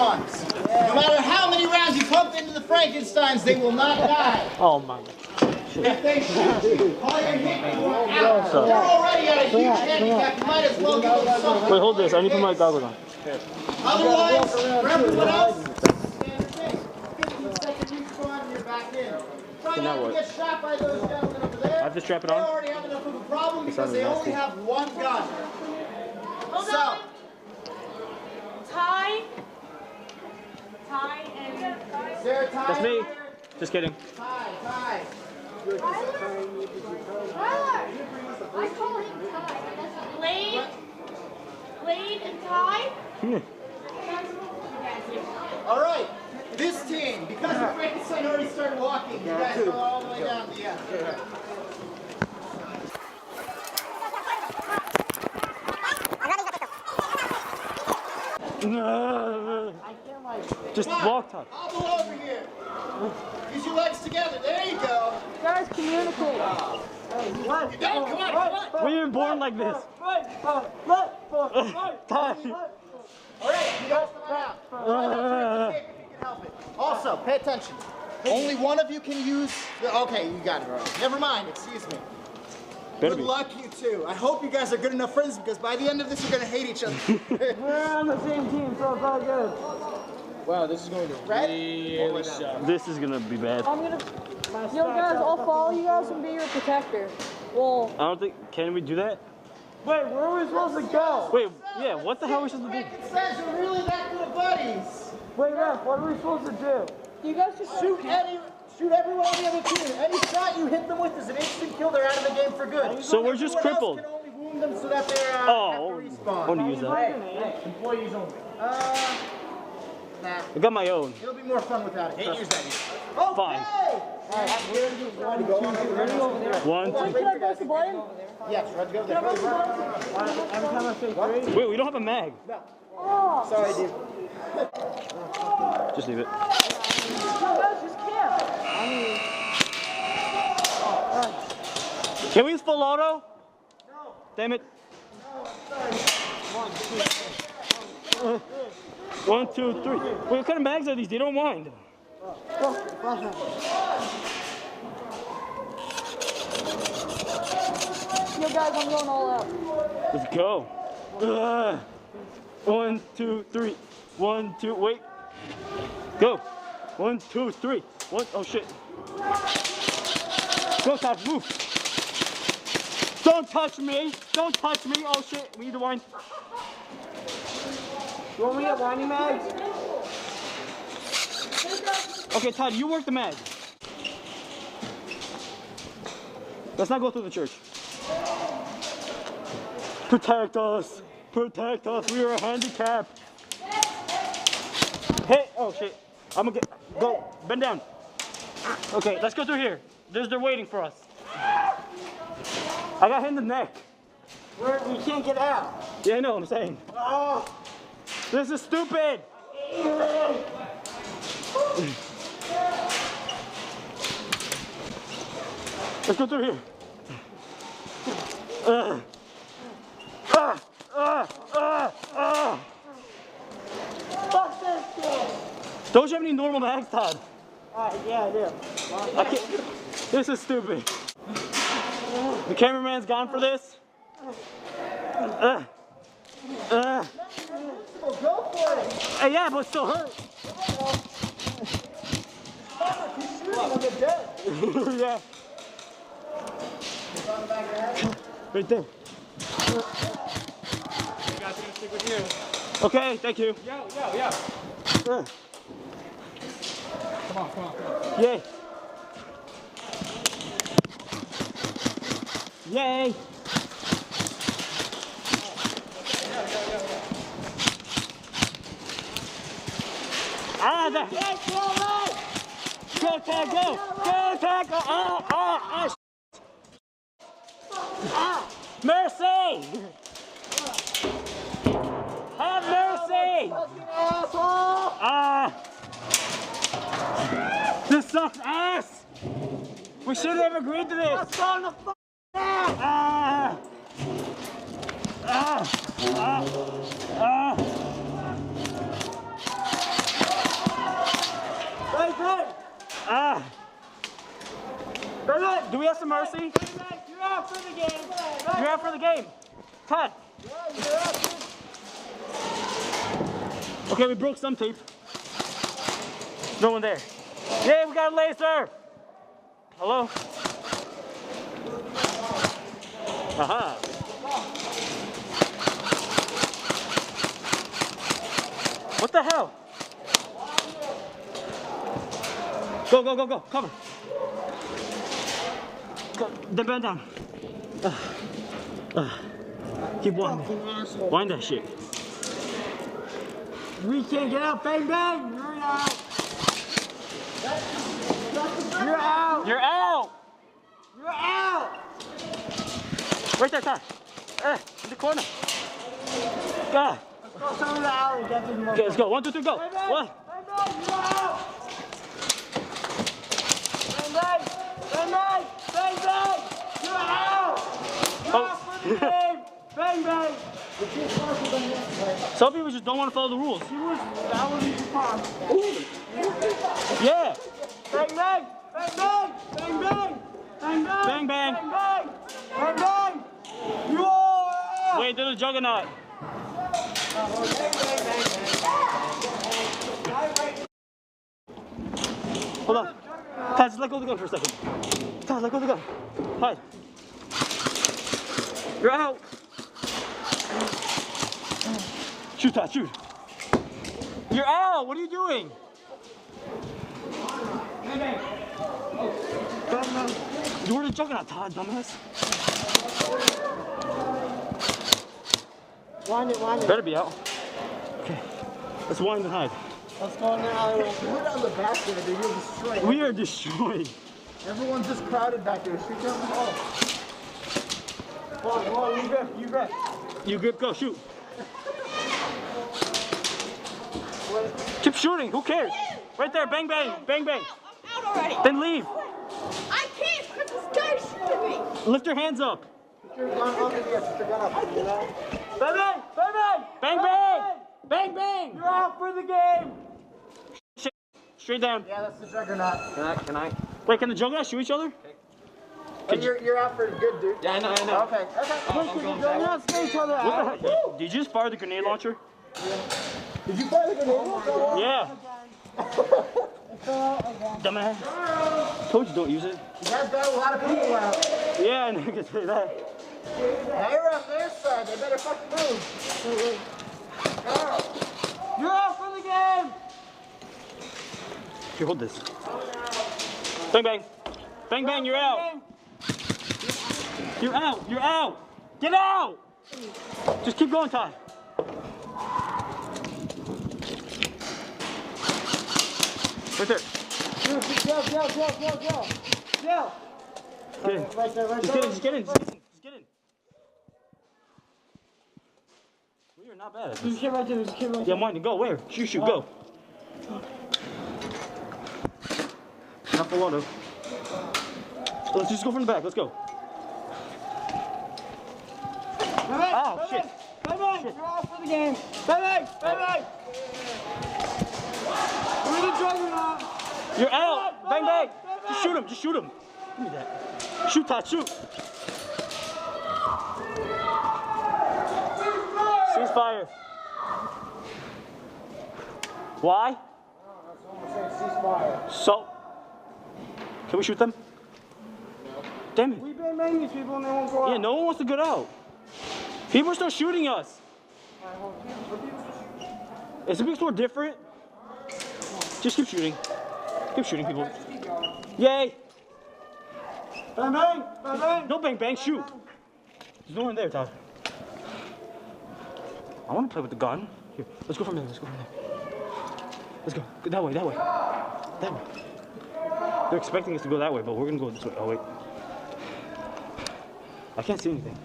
respawns. No matter how many rounds you pump into the Frankensteins, they will not die. Oh my God. If they shoot you, all your hit points out. You're already at a huge handicap. You might as well give them something. Wait, hold this. I need to put my goggles on. Otherwise, for everyone else, standard thing. 15-second respawn and you're back in. Try not to get shot by those gentlemen over there. I have to strap it on? They already have enough of a problem because they only have one gun. Hold on. Ty and Sarah, Ty. That's me. Just kidding. Ty. Tyler. I call him Ty. Blade and Ty. All right. This team, because the Frankenstein already started walking, you guys go all the way down to the end. Just walk, Todd. Hobble over here. Use your legs together. There you go. Guys, communicate. You don't? Come on. We were born like this. Todd. All right, you guys come out. Try not to hit the kick if you can help it. Also, pay attention. Only one of you can use the... Okay, you got it. All right. Never mind. Excuse me. Better Good be. luck, you two. I hope you guys are good enough friends because by the end of this, you're going to hate each other. We're on the same team, so it's all good. Wow, this is going to really suck. This is gonna be bad. I'm gonna... Yo, guys, I'll follow you guys and be your protector. Well... I don't think... Can we do that? Wait, where are we supposed to go? Wait, yeah, what the hell are we supposed to do? Says you're really that good of buddies. Wait, Ref, what are we supposed to do? You guys just Shoot everyone on the other team. Any shot you hit them with is an instant kill. They're out of the game for good. So we're just Everyone crippled. else can only wound them so that they're Oh, have to respawn. I want to use that. Employees only. Nah. I got my own. It'll be more fun without it. Can't use that. Okay. Fine. One, Wait, can I press the button? Yes, let's go there. Every time I say three? Wait, we don't have a mag. Oh! Sorry, dude. Just leave it. You guys just can't. Can we use full auto? No. Damn it. One, two, three. Wait, what kind of mags are these? They don't mind. Yo, guys, I'm going all out. Let's go. 1, 2, 3. 1, 2, wait. Go. 1, 2, 3. 1, oh shit. Go, Todd, move. Don't touch me. Don't touch me. Oh shit, we need to wind. You want me to get winding mags? Okay, Todd, you work the mag. Let's not go through the church. Protect us. Protect us. We are a handicap. Hey, oh shit. I'm gonna get, go, bend down. Okay, let's go through here. They're waiting for us. I got hit in the neck. We can't get out. Yeah, I know what I'm saying. Oh. This is stupid. Let's go through here. Fuck this shit. Don't you have any normal mags, Todd? Yeah, I do. I can't. This is stupid. The cameraman's gone for this. Go for it. Yeah, but it still hurt. Yeah. Right there. Stick with you. Okay, thank you. Yo. Come Come on. Yay. Yay. Ah, that. Go, Tag, go. Go, Tag, go. Mercy. Have mercy. This sucks ass. We should have agreed to this. us some mercy. You're out for the game. You're out for the game. Todd. Yeah, you're out. Okay, we broke some tape. No one there. Yeah, we got a laser. Hello? Aha. What the hell? Go, go, go, go. Cover. Go. Then bend down. Keep winding. Wind that shit. We can't get out. Bang, bang. You're out. You're out. You're out. You're out. Right there, Todd. In the corner. Go. Go some of the alley. Get this Okay, let's go. 1, 2, 3, go. Bang, bang. One. Bang, bang. You're out. Bang, bang. Bang, bang. Bang, bang. You're out. You're out for the game. Bang, bang. Some people just don't want to follow the rules. That was easy pass. Yeah. Bang, bang. Bang, bang. Bang, bang. Bang, bang. Bang, bang. Bang, bang. Bang, bang. You are out. Wait, there's a juggernaut. Hold on. Todd, just let go of the gun for a second. Todd, let go of the gun. Hide. You're out. Shoot, Todd, shoot. You're out. What are you doing? You were the juggernaut, Todd, dumbass. Wind it. Better be out. Okay. Let's wind and hide. Let's go in the alley. We're down the back there, dude. You're destroyed. We are destroyed. Everyone's just crowded back there. Shoot them all. Come on, you grip, you grip. You grip, go, shoot. Keep shooting, who cares? Right there, bang, bang, bang, bang. I'm out already. Then leave. I can't because this guy's shooting me. Lift your hands up. Put your gun up in the air. Put your gun up. You know? Bang, bang, bang, bang. Bang, bang. Bang, bang. You're out for the game. Straight down. Yeah, that's the juggernaut. Can I? Wait, can the juggernaut shoot each other? But you're out for good, dude. Yeah, I know. Okay. I'm going back. Not stay each other What out. the heck? Did you just fire the grenade launcher? Did you fire the grenade? Yeah. Dumbass. Told you don't use it. You guys got a lot of people out. Yeah, I know you can say that. They're on their side. They better fucking move. You're out for the game. Here, hold this. Bang, bang. Bang, bang, you're out. You're out. You're out. Get out. Just keep going, Todd. Right there. Go. Get in. Right there. Just get in. Just get in. We are not bad at There's a this. kid right there. There's a kid right Yeah, there. mine. Go. Where? Shoot. Go. Not for water. Let's just go from the back. Let's go. Bang, bang, Oh, bang, shit. Bang, bang. You're out for the game. Bang, bang, bang, bang. We're the juggernaut. You're out. Bang, bang. Bang, Just bang. shoot him. Just shoot him. Give me that. Shoot, Todd. Shoot. Ceasefire. Why? So, can we shoot them? Damn it. We've been banging these people and they won't go out. Yeah, no one wants to get out. People are still shooting us. Is the big store different? Just keep shooting. Keep shooting people. Yay! Bang, bang, bang, bang. No bang bang, shoot. There's no one there, Todd. I want to play with the gun. Here, let's go from there. Let's go from there. Let's go. Go that way. That way. That way. They're expecting us to go that way, but we're gonna go this way. Oh wait. I can't see anything.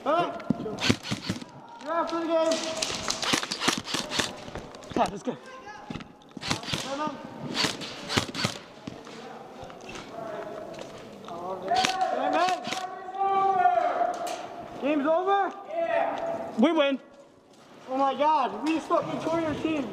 Bang. You're out for the game. Todd, let's go. Bang, bang. Bang, bang. Game's over? We win. Oh my God, we tore your team.